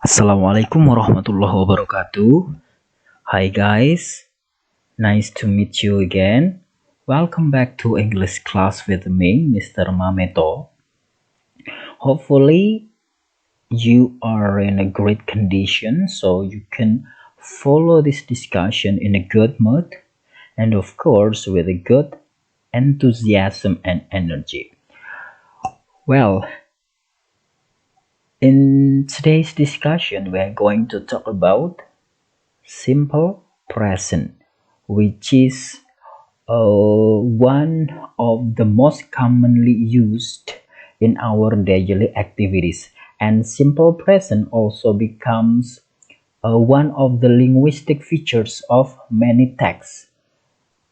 Assalamualaikum warahmatullahi wabarakatuh. Hi guys, nice to meet you again. Welcome back to English class with me, Mr. Mameto. Hopefully, you are in a great condition so you can follow this discussion in a good mood and, of course, with a good enthusiasm and energy. Well, in today's discussion, we are going to talk about simple present, which is one of the most commonly used in our daily activities. And simple present also becomes one of the linguistic features of many texts.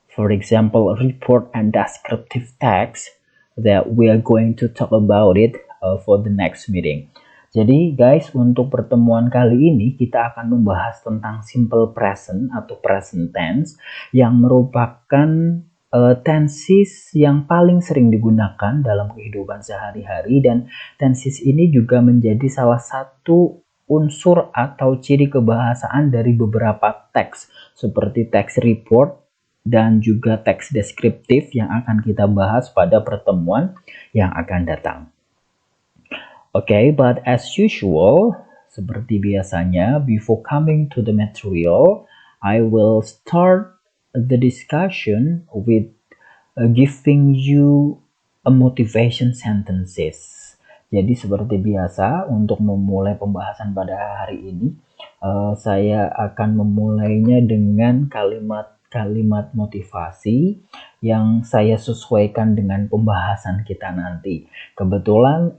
For example, report and descriptive text that we are going to talk about it for the next meeting. Jadi guys, untuk pertemuan kali ini kita akan membahas tentang simple present atau present tense yang merupakan tenses yang paling sering digunakan dalam kehidupan sehari-hari, dan tenses ini juga menjadi salah satu unsur atau ciri kebahasaan dari beberapa teks seperti teks report dan juga teks deskriptif yang akan kita bahas pada pertemuan yang akan datang. Okay, but as usual, seperti biasanya, before coming to the material, I will start the discussion with giving you a motivation sentences. Jadi seperti biasa, untuk memulai pembahasan pada hari ini, saya akan memulainya dengan kalimat motivasi yang saya sesuaikan dengan pembahasan kita nanti. Kebetulan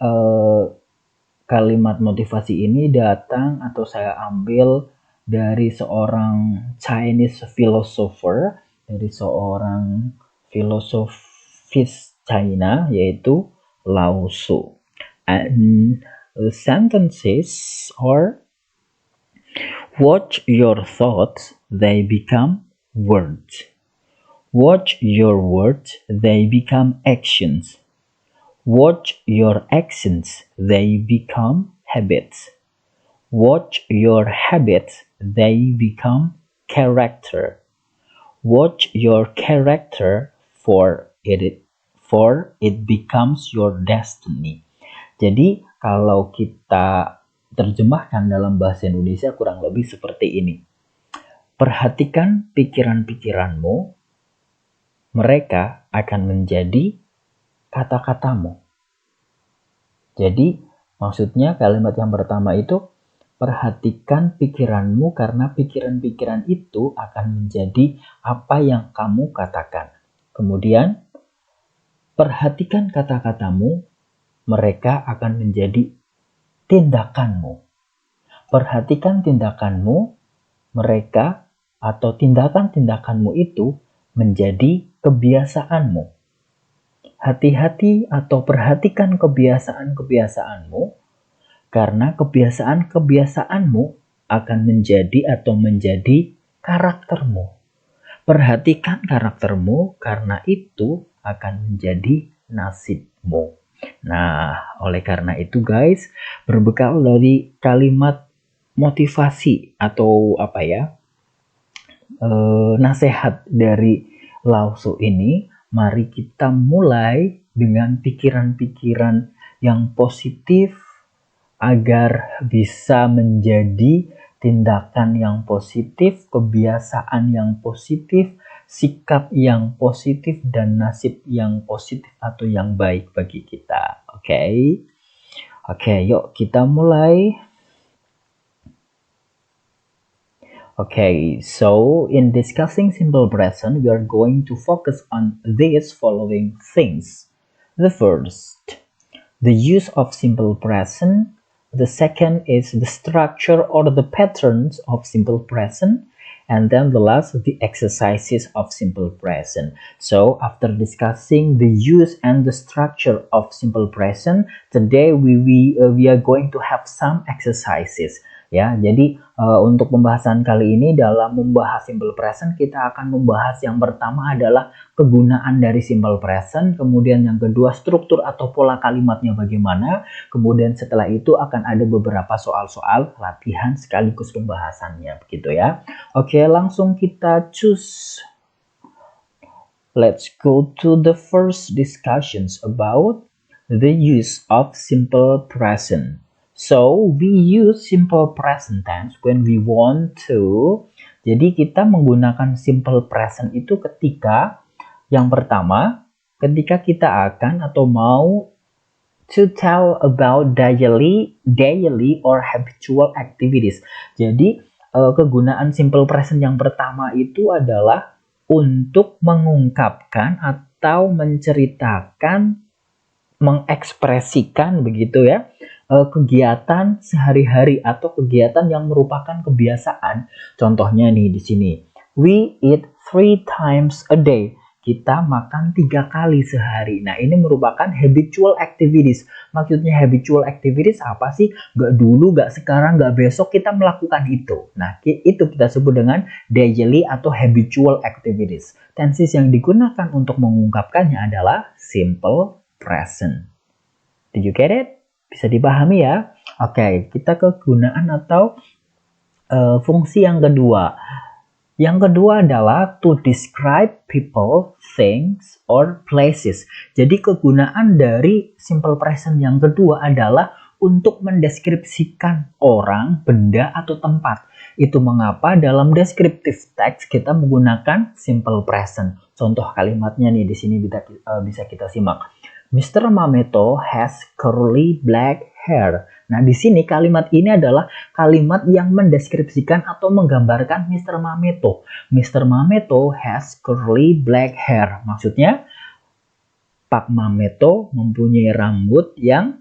kalimat motivasi ini datang atau saya ambil dari seorang Chinese philosopher, dari seorang filosofis China, yaitu Lao Tzu. And the sentences are: watch your thoughts, they become words. Watch your words, they become actions. Watch your actions, they become habits. Watch your habits, they become character. Watch your character, for it becomes your destiny. Jadi kalau kita terjemahkan dalam bahasa Indonesia kurang lebih seperti ini. Perhatikan pikiran-pikiranmu, mereka akan menjadi kata-katamu. Jadi maksudnya kalimat yang pertama itu, perhatikan pikiranmu karena pikiran-pikiran itu akan menjadi apa yang kamu katakan. Kemudian perhatikan kata-katamu, mereka akan menjadi tindakanmu. Perhatikan tindakanmu, mereka atau tindakan-tindakanmu itu menjadi kebiasaanmu. Hati-hati atau perhatikan kebiasaan-kebiasaanmu, karena kebiasaan-kebiasaanmu akan menjadi karaktermu. Perhatikan karaktermu, karena itu akan menjadi nasibmu. Nah, oleh karena itu guys, berbekal dari kalimat motivasi atau nasihat dari Lao Tzu ini, mari kita mulai dengan pikiran-pikiran yang positif agar bisa menjadi tindakan yang positif, kebiasaan yang positif, sikap yang positif, dan nasib yang positif atau yang baik bagi kita. Oke, yuk kita mulai. Okay, so in discussing simple present, we are going to focus on these following things. The first, the use of simple present. The second is the structure or the patterns of simple present. And then the last, the exercises of simple present. So after discussing the use and the structure of simple present, today we are going to have some exercises. ya. Jadi untuk pembahasan kali ini dalam membahas simple present kita akan membahas yang pertama adalah kegunaan dari simple present, kemudian yang kedua struktur atau pola kalimatnya bagaimana, kemudian setelah itu akan ada beberapa soal-soal latihan sekaligus pembahasannya begitu ya. Oke, langsung kita choose. Let's go to the first discussions about the use of simple present. So, we use simple present tense when we want to. Jadi, kita menggunakan simple present itu ketika yang pertama, ketika kita akan atau mau to tell about daily or habitual activities. Jadi, kegunaan simple present yang pertama itu adalah untuk mengungkapkan atau menceritakan, mengekspresikan begitu ya, kegiatan sehari-hari atau kegiatan yang merupakan kebiasaan. Contohnya nih di sini, we eat 3 times a day. Kita makan 3 kali sehari. Nah, ini merupakan habitual activities. Maksudnya habitual activities apa sih? Gak dulu, gak sekarang, gak besok kita melakukan itu. Nah, itu kita sebut dengan daily atau habitual activities. Tenses yang digunakan untuk mengungkapkannya adalah simple present. Did you get it? Bisa dipahami ya? Oke, kita ke kegunaan atau fungsi yang kedua. Yang kedua adalah to describe people, things, or places. Jadi kegunaan dari simple present yang kedua adalah untuk mendeskripsikan orang, benda, atau tempat. Itu mengapa dalam descriptive text kita menggunakan simple present. Contoh kalimatnya nih di sini bisa kita simak. Mr. Mameto has curly black hair. Nah, di sini kalimat ini adalah kalimat yang mendeskripsikan atau menggambarkan Mr. Mameto. Mr. Mameto has curly black hair. Maksudnya, Pak Mameto mempunyai rambut yang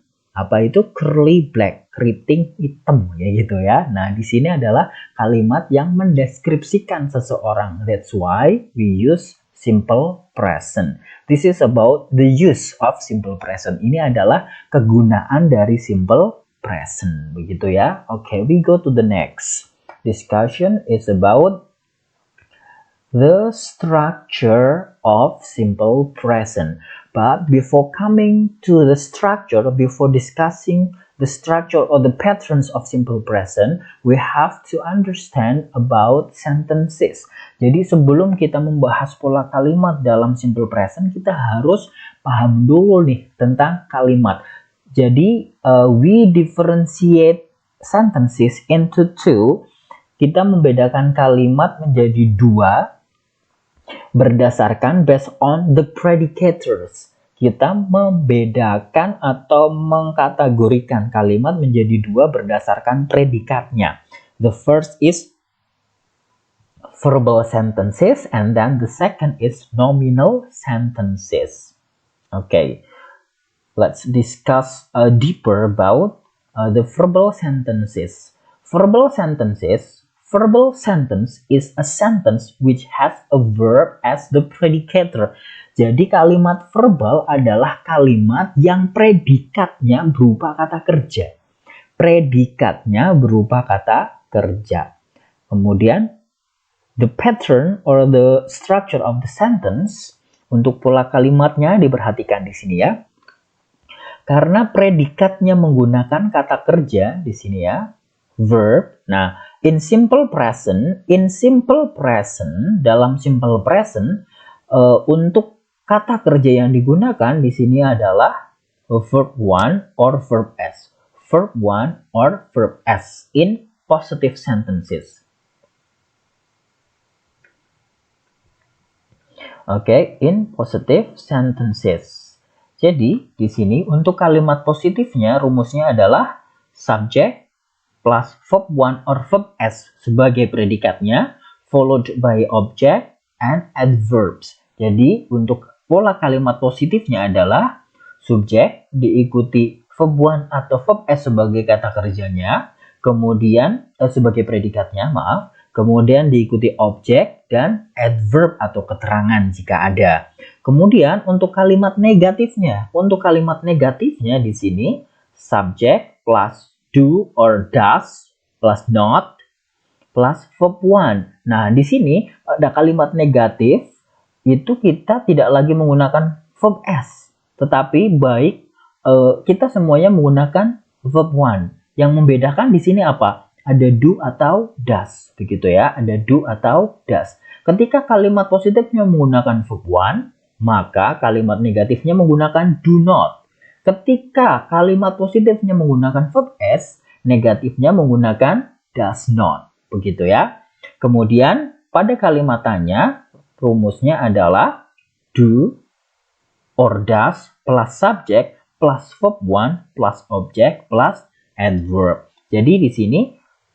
curly black, keriting hitam ya gitu ya. Nah, di sini adalah kalimat yang mendeskripsikan seseorang. That's why we use simple present. This is about the use of simple present. Ini adalah kegunaan dari simple present. Begitu ya. Okay, we go to the next. Discussion is about the structure of simple present. But before coming to the structure, before discussing the structure or the patterns of simple present, we have to understand about sentences. Jadi sebelum kita membahas pola kalimat dalam simple present, kita harus paham dulu nih tentang kalimat. Jadi we differentiate sentences into two. Kita membedakan kalimat menjadi dua berdasarkan based on the predicators. Kita membedakan atau mengkategorikan kalimat menjadi dua berdasarkan predikatnya. The first is verbal sentences and then the second is nominal sentences. Okay, let's discuss deeper about the verbal sentences. Verbal sentence is a sentence which has a verb as the predicator. Jadi kalimat verbal adalah kalimat yang predikatnya berupa kata kerja. Predikatnya berupa kata kerja. Kemudian the pattern or the structure of the sentence, untuk pola kalimatnya diperhatikan di sini ya. Karena predikatnya menggunakan kata kerja di sini ya, verb. Nah, in simple present, dalam simple present, untuk kata kerja yang digunakan di sini adalah verb 1 or verb s. Verb 1 or verb s in positive sentences. Oke, in positive sentences. Jadi, di sini untuk kalimat positifnya rumusnya adalah subject plus verb 1 or verb s sebagai predikatnya, followed by object and adverbs. Jadi, untuk pola kalimat positifnya adalah subjek diikuti verb 1 atau verb s sebagai kata kerjanya, kemudian sebagai predikatnya, kemudian diikuti objek dan adverb atau keterangan jika ada. Kemudian untuk kalimat negatifnya, di sini subject plus do or does plus not plus verb one. Nah, di sini ada kalimat negatif, itu kita tidak lagi menggunakan verb s, tetapi kita semuanya menggunakan verb one. Yang membedakan di sini apa? Ada do atau does, begitu ya. Ada do atau does. Ketika kalimat positifnya menggunakan verb one, maka kalimat negatifnya menggunakan do not. Ketika kalimat positifnya menggunakan verb s, negatifnya menggunakan does not. Begitu ya. Kemudian pada kalimat tanya, rumusnya adalah do or does plus subject plus verb one plus object plus adverb. Jadi di sini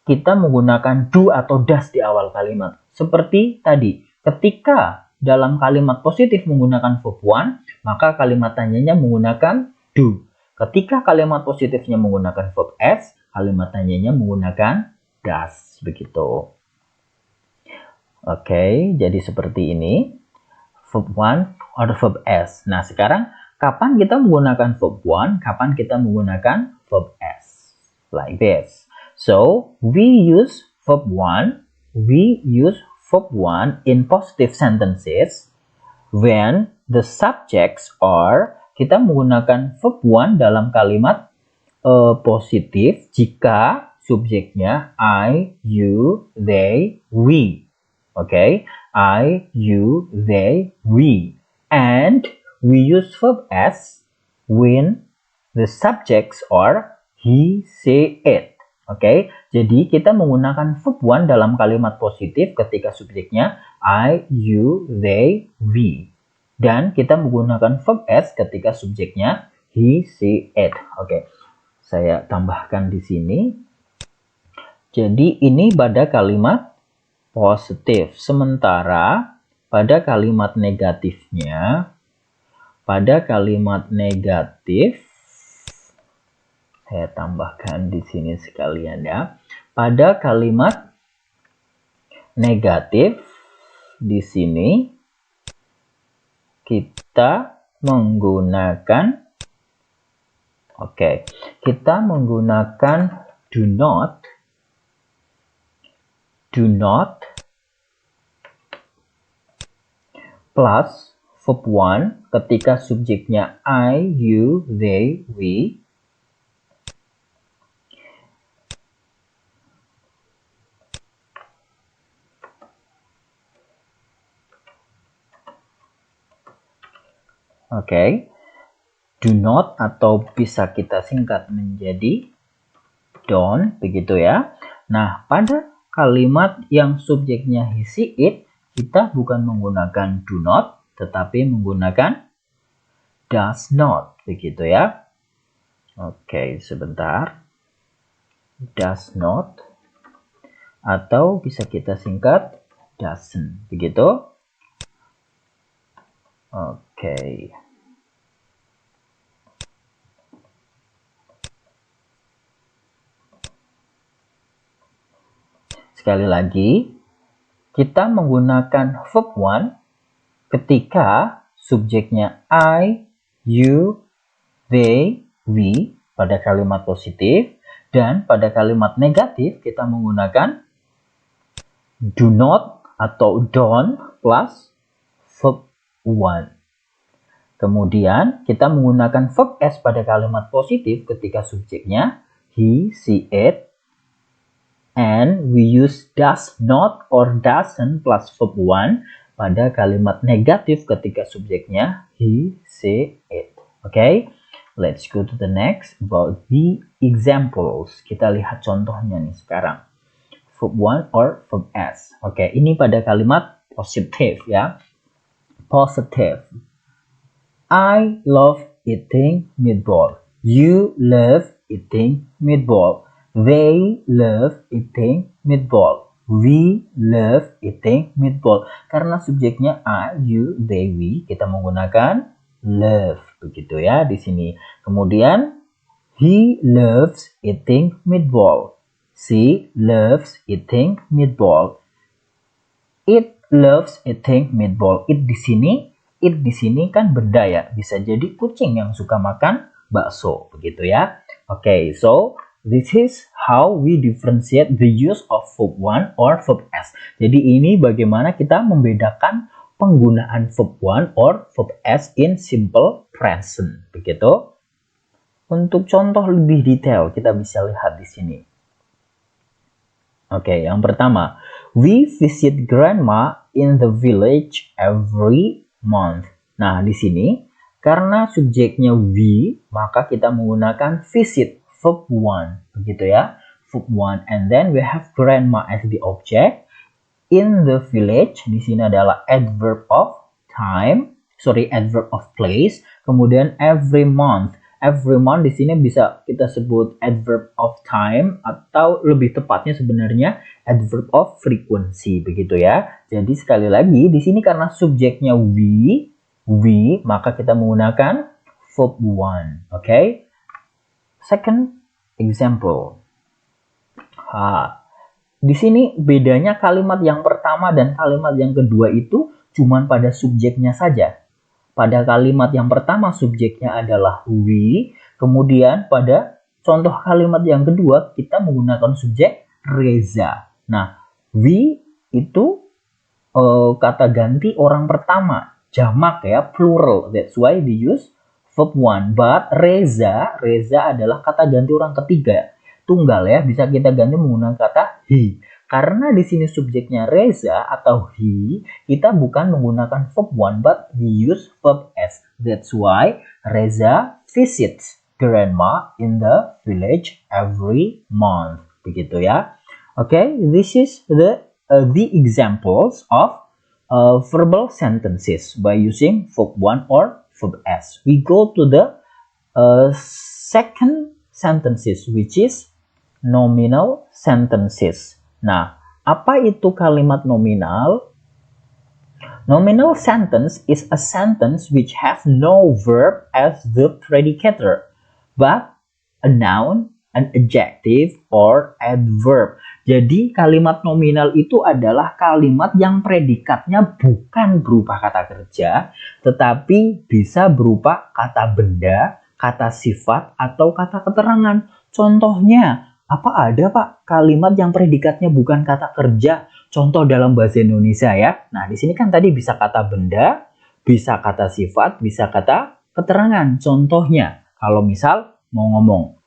kita menggunakan do atau does di awal kalimat. Seperti tadi, ketika dalam kalimat positif menggunakan verb one, maka kalimat tanyanya menggunakan do. Ketika kalimat positifnya menggunakan verb s, kalimat tanyanya menggunakan does. Begitu. Oke, jadi seperti ini. Verb one or verb s. Nah, sekarang kapan kita menggunakan verb one, kapan kita menggunakan verb s? Like this. So, we use verb one in positive sentences when the subjects are, kita menggunakan verb one dalam kalimat positif jika subjeknya I, you, they, we. Okay, I, you, they, we. And we use verb s when the subjects are he, she, it. Okay, jadi kita menggunakan verb one dalam kalimat positif ketika subjeknya I, you, they, we. Dan kita menggunakan verb s ketika subjeknya he, she, it. Oke, saya tambahkan di sini. Jadi ini pada kalimat positif. Sementara pada kalimat negatifnya, saya tambahkan di sini sekalian ya. Pada kalimat negatif di sini kita menggunakan do not plus verb one ketika subjeknya I, you, they, we. Oke, do not atau bisa kita singkat menjadi don't, begitu ya. Nah, pada kalimat yang subjeknya he, she, it, kita bukan menggunakan do not, tetapi menggunakan does not, begitu ya. Oke, sebentar. Does not, atau bisa kita singkat doesn't, begitu. Oke. Sekali lagi, kita menggunakan verb one ketika subjeknya I, you, they, we pada kalimat positif, dan pada kalimat negatif kita menggunakan do not atau don't plus verb one. Kemudian kita menggunakan verb s pada kalimat positif ketika subjeknya he, she, it. And we use does not or doesn't plus verb one pada kalimat negatif ketika subjeknya he, she, it. Okay, let's go to the next about the examples. Kita lihat contohnya nih sekarang. Verb one or verb s. Oke, ini pada kalimat positif ya. Positive. I love eating meatball. You love eating meatball. They love eating meatball. We love eating meatball. Karena subjeknya I, you, they, we, kita menggunakan love, begitu ya di sini. Kemudian he loves eating meatball. She loves eating meatball. It loves eating meatball. It di sini kan benda ya, bisa jadi kucing yang suka makan bakso, begitu ya. Oke, so this is how we differentiate the use of verb 1 or verb s. Jadi ini bagaimana kita membedakan penggunaan verb 1 or verb s in simple present. Begitu. Untuk contoh lebih detail kita bisa lihat di sini. Oke, yang pertama, we visit grandma in the village every month. Nah, di sini karena subjeknya we, maka kita menggunakan visit, verb 1, begitu ya. Verb 1, and then we have grandma as the object. In the village, di sini adalah adverb of time, adverb of place. Kemudian every month. Every month di sini bisa kita sebut adverb of time atau lebih tepatnya sebenarnya adverb of frequency, begitu ya. Jadi sekali lagi di sini karena subjeknya we, maka kita menggunakan verb 1. Okay? Second example. Di sini bedanya kalimat yang pertama dan kalimat yang kedua itu cuman pada subjeknya saja. Pada kalimat yang pertama subjeknya adalah we, kemudian pada contoh kalimat yang kedua kita menggunakan subjek Reza. Nah, we itu kata ganti orang pertama, jamak ya, plural. That's why we use verb 1. But Reza adalah kata ganti orang ketiga, tunggal ya, bisa kita ganti menggunakan kata he. Karena di sini subjeknya Reza atau he, kita bukan menggunakan verb 1 but we use verb s. That's why Reza visits grandma in the village every month. Begitu ya. Okay, this is the examples of verbal sentences by using verb 1 or verb s. We go to the second sentences, which is nominal sentences. Nah, apa itu kalimat nominal? Nominal sentence is a sentence which has no verb as the predicator, but a noun, an adjective, or adverb. Jadi kalimat nominal itu adalah kalimat yang predikatnya bukan berupa kata kerja, tetapi bisa berupa kata benda, kata sifat, atau kata keterangan. Contohnya, apa ada Pak kalimat yang predikatnya bukan kata kerja? Contoh dalam bahasa Indonesia ya. Nah, di sini kan tadi bisa kata benda, bisa kata sifat, bisa kata keterangan. Contohnya, kalau misal mau ngomong,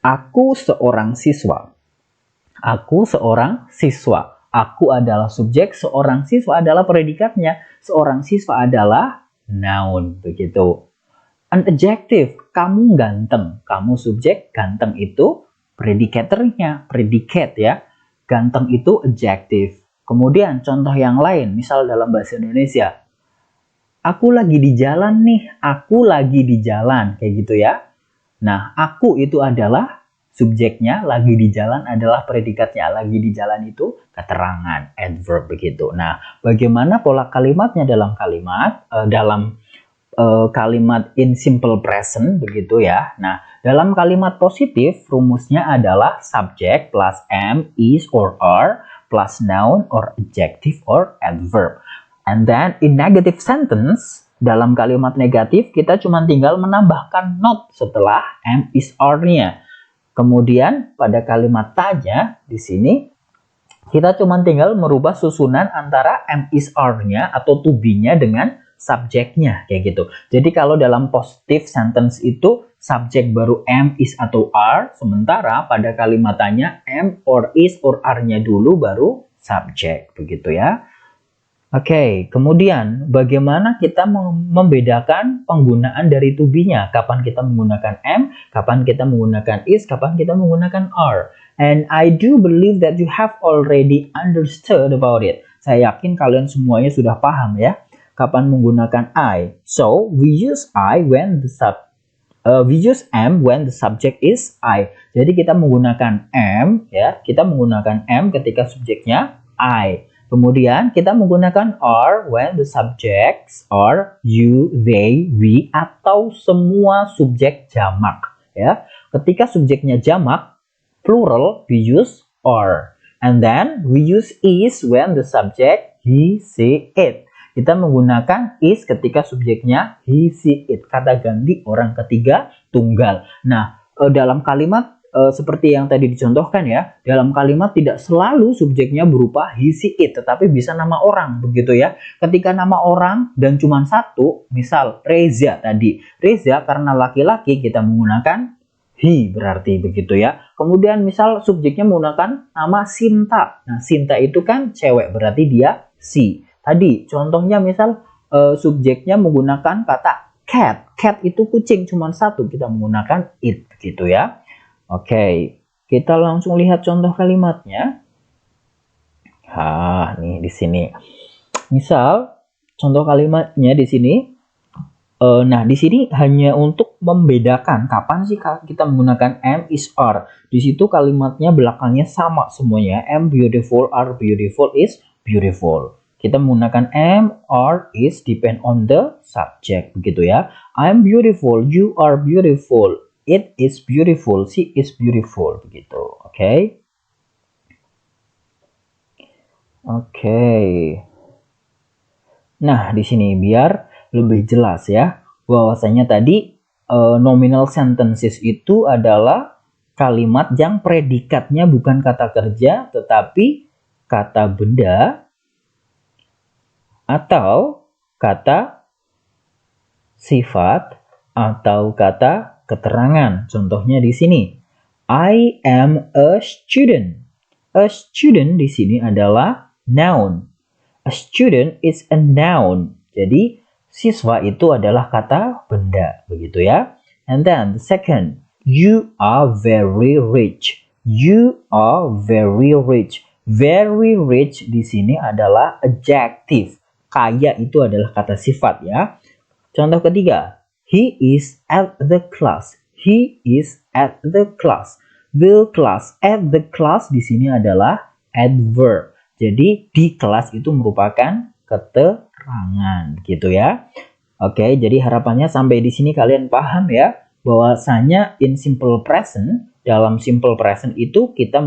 aku seorang siswa. Aku seorang siswa. Aku adalah subjek, seorang siswa adalah predikatnya. Seorang siswa adalah noun, begitu. An adjective, kamu ganteng. Kamu subjek, ganteng itu predikatornya, predikat ya. Ganteng itu adjective. Kemudian contoh yang lain, misal dalam bahasa Indonesia. Aku lagi di jalan nih, aku lagi di jalan, kayak gitu ya. Nah, aku itu adalah subjeknya, lagi di jalan adalah predikatnya. Lagi di jalan itu keterangan, adverb begitu. Nah, bagaimana pola kalimatnya dalam kalimat, kalimat in simple present begitu ya. Nah, dalam kalimat positif rumusnya adalah subject plus am, is or are plus noun or adjective or adverb. And then in negative sentence, dalam kalimat negatif kita cuma tinggal menambahkan not setelah am, is, are-nya. Kemudian pada kalimat tanya di sini kita cuma tinggal merubah susunan antara am, is, are-nya atau to be-nya dengan subjeknya kayak gitu. Jadi kalau dalam positive sentence itu subjek baru am, is atau are, sementara pada kalimat tanya am or is or are-nya dulu baru subjek begitu ya. Oke, kemudian bagaimana kita membedakan penggunaan dari to be-nya? Kapan kita menggunakan am, kapan kita menggunakan is, kapan kita menggunakan are. And I do believe that you have already understood about it. Saya yakin kalian semuanya sudah paham ya. Kapan menggunakan I. So, we use I when we use am when the subject is I. Jadi kita menggunakan am ya, kita menggunakan am ketika subjeknya I. Kemudian kita menggunakan are when the subjects are you, they, we atau semua subjek jamak ya. Ketika subjeknya jamak plural we use are. And then we use is when the subject he, she, it. Kita menggunakan is ketika subjeknya he, she, it. Kata ganti orang ketiga tunggal. Nah, dalam kalimat seperti yang tadi dicontohkan ya, dalam kalimat tidak selalu subjeknya berupa he, she, it, tetapi bisa nama orang begitu ya. Ketika nama orang dan cuma satu, misal Reza tadi. Reza karena laki-laki kita menggunakan he berarti begitu ya. Kemudian misal subjeknya menggunakan nama Sinta. Nah, Sinta itu kan cewek berarti dia she. Tadi contohnya misal subjeknya menggunakan kata cat. Cat itu kucing cuma satu, kita menggunakan it gitu ya. Oke, kita langsung lihat contoh kalimatnya. Nih di sini. Misal contoh kalimatnya di sini. Nah, di sini hanya untuk membedakan kapan sih kita menggunakan am, is, are. Di situ kalimatnya belakangnya sama semuanya. Am beautiful, are beautiful, is beautiful. Kita menggunakan am, are, is depend on the subject begitu ya. I'm beautiful, you are beautiful. It is beautiful, she is beautiful begitu. Oke. Nah, di sini biar lebih jelas ya, bahwasanya tadi nominal sentences itu adalah kalimat yang predikatnya bukan kata kerja tetapi kata benda atau kata sifat atau kata keterangan. Contohnya di sini, I am a student. A student di sini adalah noun. A student is a noun. Jadi siswa itu adalah kata benda, begitu ya. And then the second, you are very rich. You are very rich. Very rich di sini adalah adjective. Kaya itu adalah kata sifat ya. Contoh ketiga, he is at the class. He is at the class. The class, at the class di sini adalah adverb. Jadi di kelas itu merupakan keterangan gitu ya. Oke, jadi harapannya sampai di sini kalian paham ya, bahwasanya in simple present, dalam simple present itu kita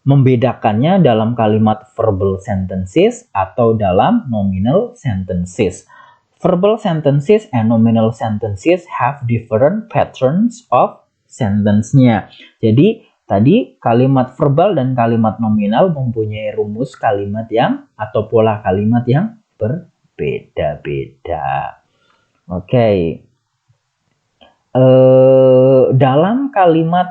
membedakannya dalam kalimat verbal sentences atau dalam nominal sentences. Verbal sentences and nominal sentences have different patterns of sentence-nya. Jadi tadi kalimat verbal dan kalimat nominal mempunyai rumus kalimat yang atau pola kalimat yang berbeda-beda. Oke. Dalam kalimat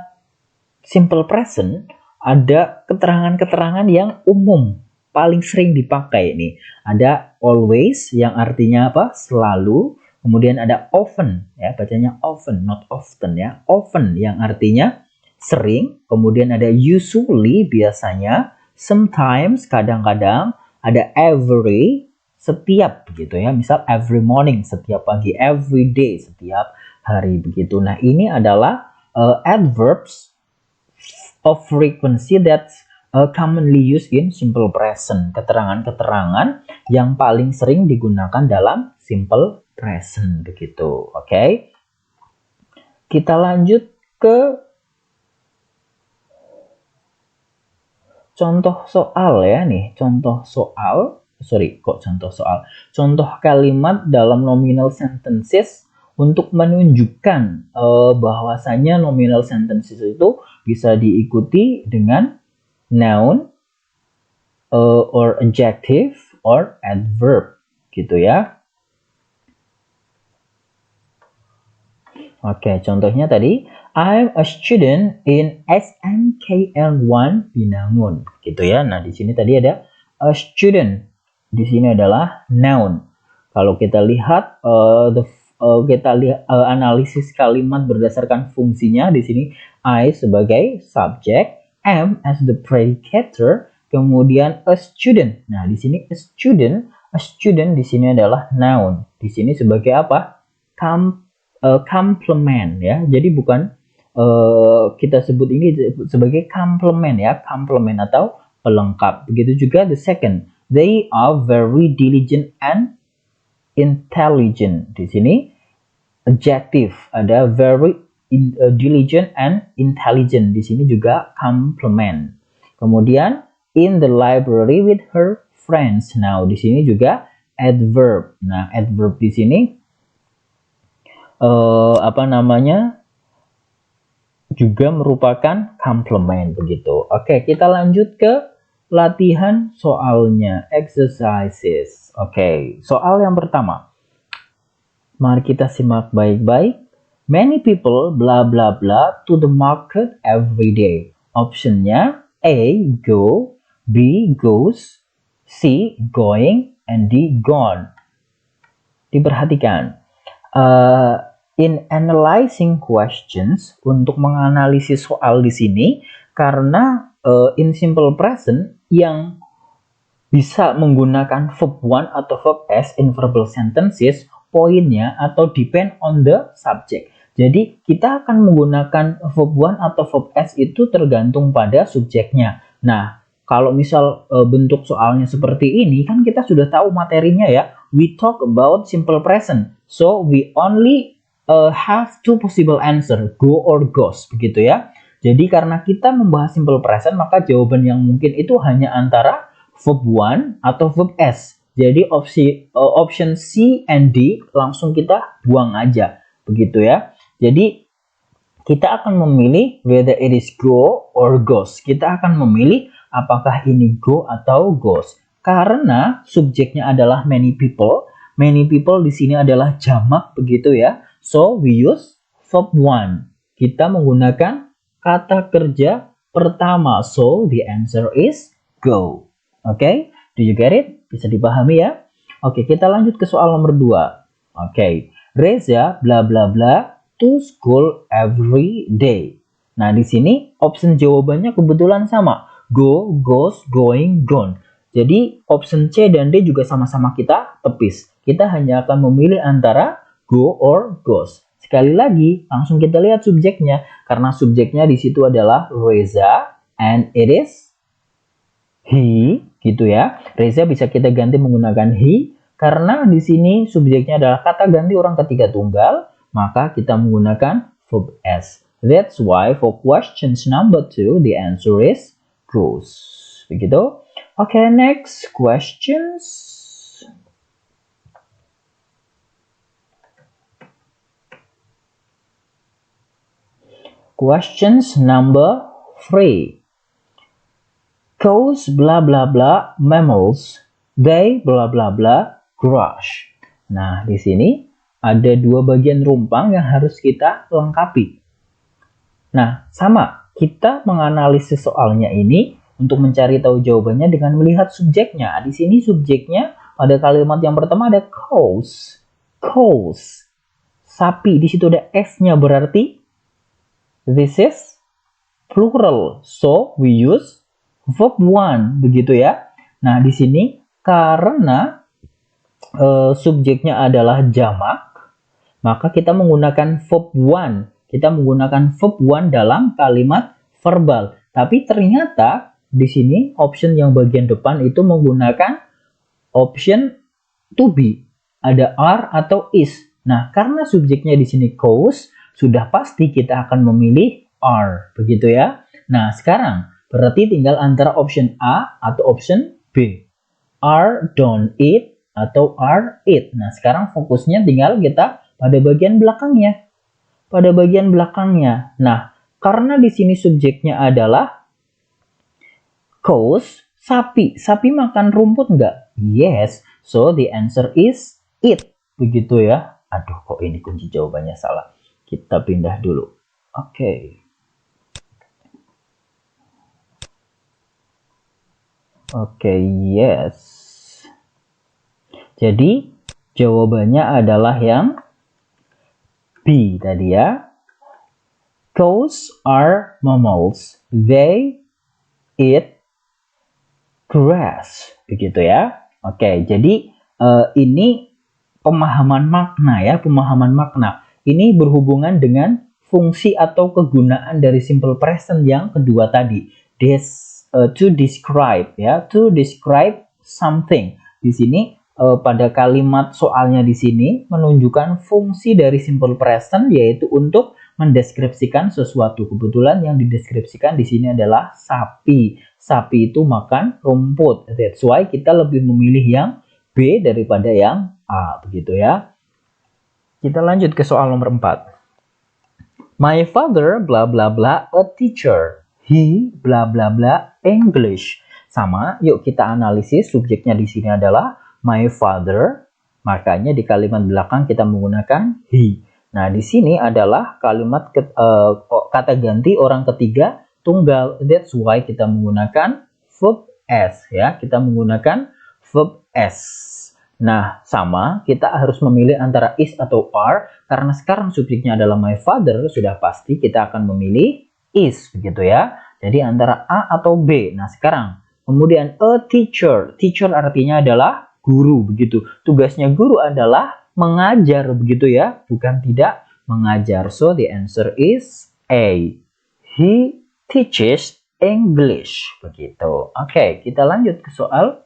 simple present ada keterangan-keterangan yang umum paling sering dipakai nih. Ada always yang artinya apa? Selalu. Kemudian ada often ya, bacanya often, not often ya. Often yang artinya sering. Kemudian ada usually biasanya, sometimes kadang-kadang, ada every setiap begitu ya. Misal every morning setiap pagi, every day setiap hari begitu. Nah, ini adalah adverbs of frequency that commonly used in simple present. Keterangan-keterangan yang paling sering digunakan dalam simple present begitu. Oke. Kita lanjut ke contoh soal ya nih. Contoh kalimat dalam nominal sentences untuk menunjukkan bahwasanya nominal sentences itu bisa diikuti dengan noun or adjective or adverb gitu ya. Oke, contohnya tadi I'm a student in SMKN1 Binangun gitu ya. Nah, di sini tadi ada a student. Di sini adalah noun. Kalau kita lihat analisis kalimat berdasarkan fungsinya, di sini I sebagai subject, am as the predicator, kemudian a student. Nah, di sini a student di sini adalah noun. Di sini sebagai apa? Complement ya. Jadi bukan kita sebut ini sebagai complement ya, complement atau pelengkap. Begitu juga the second, they are very diligent and intelligent. Di sini adjective, ada very diligent and intelligent. Di sini juga complement. Kemudian in the library with her friends. Nah, di sini juga adverb. Nah, adverb di sini juga merupakan complement begitu. Oke, kita lanjut ke latihan soalnya, exercises. Oke, soal yang pertama. Mari kita simak baik-baik. Many people blah blah blah to the market every day. Optionnya A, go, B, goes, C, going, and D, gone. Diperhatikan. In analyzing questions, untuk menganalisis soal di sini, karena in simple present yang bisa menggunakan verb 1 atau verb s in verbal sentences, poinnya atau depend on the subject. Jadi kita akan menggunakan verb 1 atau verb s itu tergantung pada subjeknya. Nah, kalau misal bentuk soalnya seperti ini, kan kita sudah tahu materinya ya. We talk about simple present. So we only have two possible answer, go or goes, begitu ya. Jadi karena kita membahas simple present, maka jawaban yang mungkin itu hanya antara verb 1 atau verb s. Jadi option C and D langsung kita buang aja, begitu ya. Jadi kita akan memilih whether it is go or goes. Kita akan memilih apakah ini go atau goes. Karena subjeknya adalah many people. Many people di sini adalah jamak, begitu ya. So we use verb 1. Kita menggunakan kata kerja pertama. So the answer is go. Oke, do you get it? Bisa dipahami ya? Oke, kita lanjut ke soal nomor 2. Oke, Reza bla bla bla to school every day. Nah, di sini option jawabannya kebetulan sama. Go, goes, going, gone. Jadi option C dan D juga sama-sama kita tepis. Kita hanya akan memilih antara go or goes. Sekali lagi, langsung kita lihat subjeknya. Karena subjeknya di situ adalah Reza and it is he, gitu ya. Reza bisa kita ganti menggunakan he karena di sini subjeknya adalah kata ganti orang ketiga tunggal, maka kita menggunakan verb s. That's why for questions number 2 the answer is goes. Begitu. Okay, next questions. Questions number 3. Cows blah blah blah mammals, they blah blah blah grass. Nah, di sini ada dua bagian rumpang yang harus kita lengkapi. Nah, sama, kita menganalisis soalnya ini untuk mencari tahu jawabannya dengan melihat subjeknya. Di sini subjeknya pada kalimat yang pertama ada cows. Cows. Sapi, di situ ada s-nya berarti this is plural. So, we use verb 1, begitu ya. Nah, di sini karena subjeknya adalah jamak, maka kita menggunakan verb 1. Kita menggunakan verb 1 dalam kalimat verbal. Tapi ternyata di sini option yang bagian depan itu menggunakan option to be. Ada are atau is. Nah, karena subjeknya di sini cows, sudah pasti kita akan memilih are, begitu ya. Nah, sekarang berarti tinggal antara option A atau option B. Are don't eat atau are eat. Nah, sekarang fokusnya tinggal kita pada bagian belakangnya. Pada bagian belakangnya. Nah, karena di sini subjeknya adalah cows, sapi. Sapi makan rumput nggak? Yes. So, the answer is eat. Begitu ya. Aduh, kok ini kunci jawabannya salah. Kita pindah dulu. Oke. Oke, yes. Jadi, jawabannya adalah yang B tadi ya. Cows are mammals. They eat grass. Begitu ya. Oke, jadi ini pemahaman makna ya, pemahaman makna. Ini berhubungan dengan fungsi atau kegunaan dari simple present yang kedua tadi. To describe ya, to describe something. Di sini pada kalimat soalnya di sini menunjukkan fungsi dari simple present yaitu untuk mendeskripsikan sesuatu. Kebetulan yang dideskripsikan di sini adalah sapi. Sapi itu makan rumput. That's why kita lebih memilih yang B daripada yang A, begitu ya. Kita lanjut ke soal nomor 4. My father bla bla bla a teacher. He bla bla bla English. Sama, yuk kita analisis. Subjeknya di sini adalah my father. Makanya di kalimat belakang kita menggunakan he. Nah, di sini adalah kalimat kata ganti orang ketiga tunggal. That's why kita menggunakan verb s ya. Kita menggunakan verb s. Nah, sama, kita harus memilih antara is atau are, karena sekarang subjeknya adalah my father, sudah pasti kita akan memilih is, begitu ya. Jadi antara A atau B. Nah, sekarang, kemudian a teacher. Teacher artinya adalah guru, begitu. Tugasnya guru adalah mengajar, begitu ya, bukan tidak mengajar. So, the answer is A. He teaches English, begitu. Oke, kita lanjut ke soal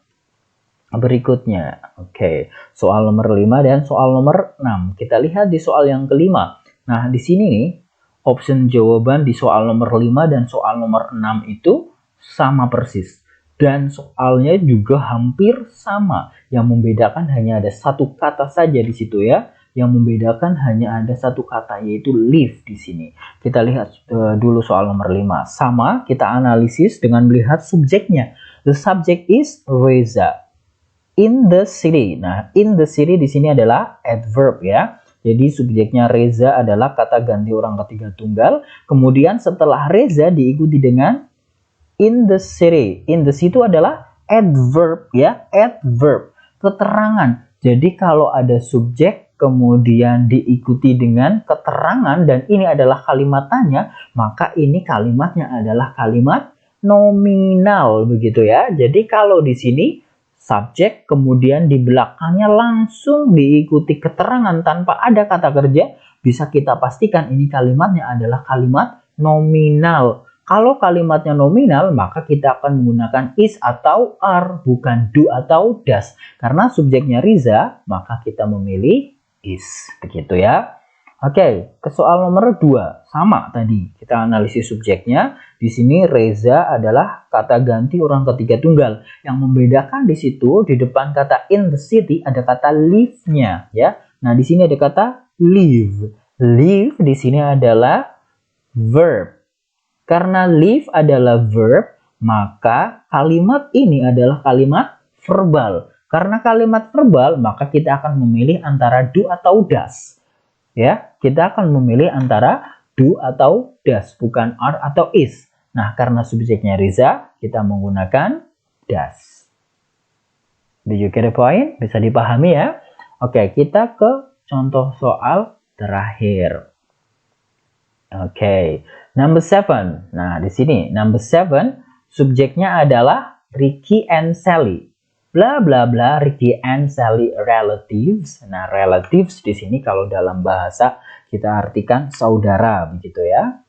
berikutnya. Oke, soal nomor 5 dan soal nomor 6. Kita lihat di soal yang kelima. Nah, di sini nih, option jawaban di soal nomor 5 dan soal nomor 6 itu sama persis. Dan soalnya juga hampir sama. Yang membedakan hanya ada satu kata saja di situ ya. Yang membedakan hanya ada satu kata, yaitu live di sini. Kita lihat dulu soal nomor 5. Sama, kita analisis dengan melihat subjeknya. The subject is Reza. In the city. Nah, in the city di sini adalah adverb ya. Jadi subjeknya Reza adalah kata ganti orang ketiga tunggal. Kemudian setelah Reza diikuti dengan in the city. In the city adalah adverb ya, adverb. Keterangan. Jadi kalau ada subjek kemudian diikuti dengan keterangan dan ini adalah kalimat tanya, maka ini kalimatnya adalah kalimat nominal begitu ya. Jadi kalau di sini subjek, kemudian di belakangnya langsung diikuti keterangan tanpa ada kata kerja, bisa kita pastikan ini kalimatnya adalah kalimat nominal. Kalau kalimatnya nominal, maka kita akan menggunakan is atau are, bukan do atau does. Karena subjeknya Riza, maka kita memilih is. Begitu ya. Oke, ke soal nomor 2. Sama tadi, kita analisis subjeknya. Di sini Reza adalah kata ganti orang ketiga tunggal. Yang membedakan di situ, di depan kata in the city ada kata live-nya ya. Nah, di sini ada kata live. Live di sini adalah verb. Karena live adalah verb, maka kalimat ini adalah kalimat verbal. Karena kalimat verbal, maka kita akan memilih antara do atau does. Ya, kita akan memilih antara do atau does, bukan are atau is. Nah, karena subjeknya Riza, kita menggunakan does. Do you get the point? Bisa dipahami ya? Oke, kita ke contoh soal terakhir. Oke, number 7. Nah, di sini number 7 subjeknya adalah Ricky and Sally. Bla bla bla, Ricky and Sally relatives. Nah, relatives di sini kalau dalam bahasa kita artikan saudara begitu ya.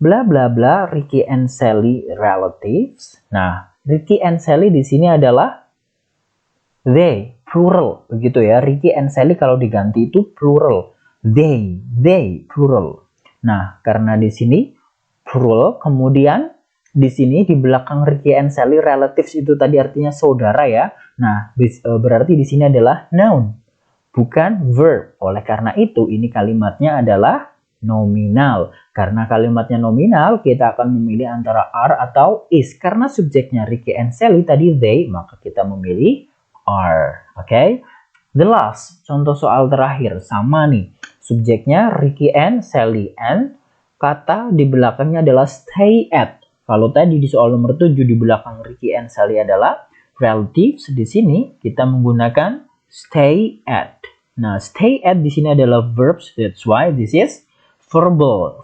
Bla bla bla, Ricky and Sally relatives. Nah, Ricky and Sally di sini adalah they, plural begitu ya. Ricky and Sally kalau diganti itu plural. They, plural. Nah, karena di sini plural, kemudian di sini di belakang Ricky and Sally relatives itu tadi artinya saudara ya. Nah, berarti di sini adalah noun, bukan verb. Oleh karena itu ini kalimatnya adalah nominal. Karena kalimatnya nominal, kita akan memilih antara are atau is. Karena subjeknya Ricky and Sally tadi they, maka kita memilih are. Oke? The last, contoh soal terakhir sama nih. Subjeknya Ricky and Sally and kata di belakangnya adalah stay at. Kalau tadi di soal nomor 7 di belakang Ricky and Sally adalah relatives, di sini kita menggunakan stay at. Nah, stay at di sini adalah verbs, that's why this is verbal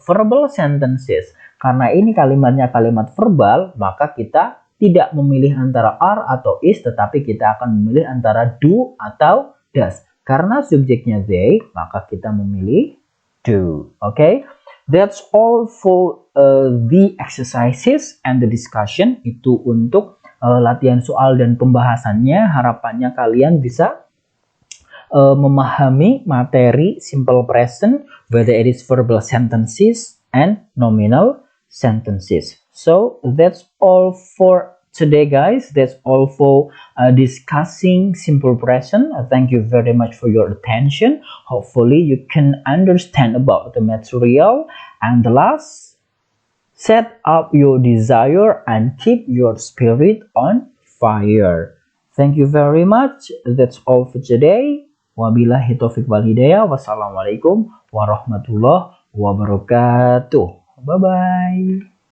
sentences. Karena ini kalimatnya kalimat verbal, maka kita tidak memilih antara are atau is, tetapi kita akan memilih antara do atau does. Karena subjeknya they, maka kita memilih do. Oke? That's all for the exercises and the discussion. Itu untuk latihan soal dan pembahasannya. Harapannya kalian bisa memahami materi simple present, whether it is verbal sentences and nominal sentences. So that's all for today, guys. That's all for discussing simple present. Thank you very much for your attention. Hopefully you can understand about the material. And the last, set up your desire and keep your spirit on fire. Thank you very much. That's all for today. Wabillahi taufiq wal hidayah. Wassalamualaikum warahmatullahi wabarakatuh. Bye bye.